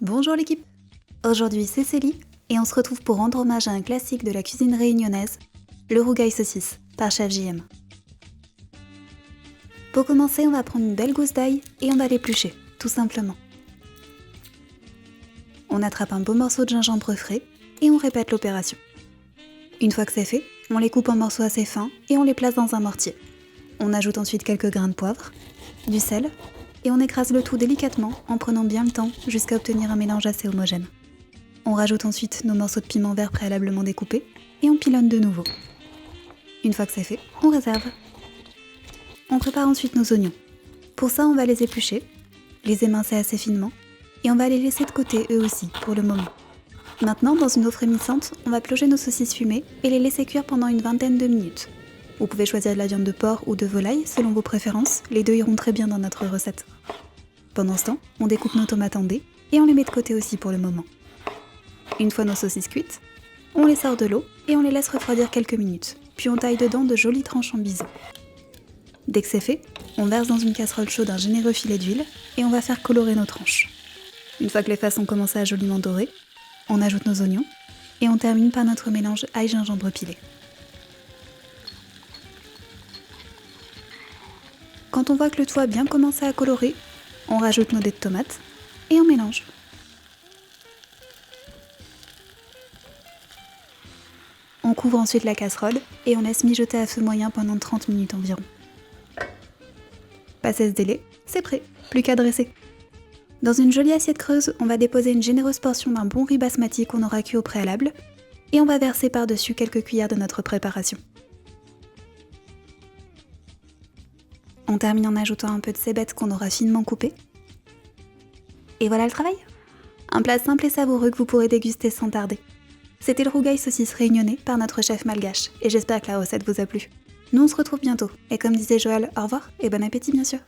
Bonjour l'équipe. Aujourd'hui c'est Célie et on se retrouve pour rendre hommage à un classique de la cuisine réunionnaise, le rougail saucisse par Chef JM. Pour commencer, on va prendre une belle gousse d'ail et on va l'éplucher, tout simplement. On attrape un beau morceau de gingembre frais et on répète l'opération. Une fois que c'est fait, on les coupe en morceaux assez fins et on les place dans un mortier. On ajoute ensuite quelques grains de poivre, du sel et on écrase le tout délicatement en prenant bien le temps jusqu'à obtenir un mélange assez homogène. On rajoute ensuite nos morceaux de piment vert préalablement découpés et on pilonne de nouveau. Une fois que c'est fait, on réserve. On prépare ensuite nos oignons. Pour ça, on va les éplucher, les émincer assez finement et on va les laisser de côté eux aussi pour le moment. Maintenant, dans une eau frémissante, on va plonger nos saucisses fumées et les laisser cuire pendant une vingtaine de minutes. Vous pouvez choisir de la viande de porc ou de volaille selon vos préférences, les deux iront très bien dans notre recette. Pendant ce temps, on découpe nos tomates en dés et on les met de côté aussi pour le moment. Une fois nos saucisses cuites, on les sort de l'eau et on les laisse refroidir quelques minutes, puis on taille dedans de jolies tranches en bisous. Dès que c'est fait, on verse dans une casserole chaude un généreux filet d'huile et on va faire colorer nos tranches. Une fois que les faces ont commencé à joliment dorer, on ajoute nos oignons et on termine par notre mélange ail-gingembre pilé. Quand on voit que le tout a bien commencé à colorer, on rajoute nos dés de tomates et on mélange. On couvre ensuite la casserole et on laisse mijoter à feu moyen pendant 30 minutes environ. Passé ce délai, c'est prêt, plus qu'à dresser. Dans une jolie assiette creuse, on va déposer une généreuse portion d'un bon riz basmati qu'on aura cuit au préalable et on va verser par-dessus quelques cuillères de notre préparation. On termine en ajoutant un peu de cébettes qu'on aura finement coupées. Et voilà le travail. Un plat simple et savoureux que vous pourrez déguster sans tarder. C'était le rougail saucisse réunionnais par notre chef malgache et j'espère que la recette vous a plu. Nous on se retrouve bientôt et comme disait Joël, au revoir et bon appétit bien sûr.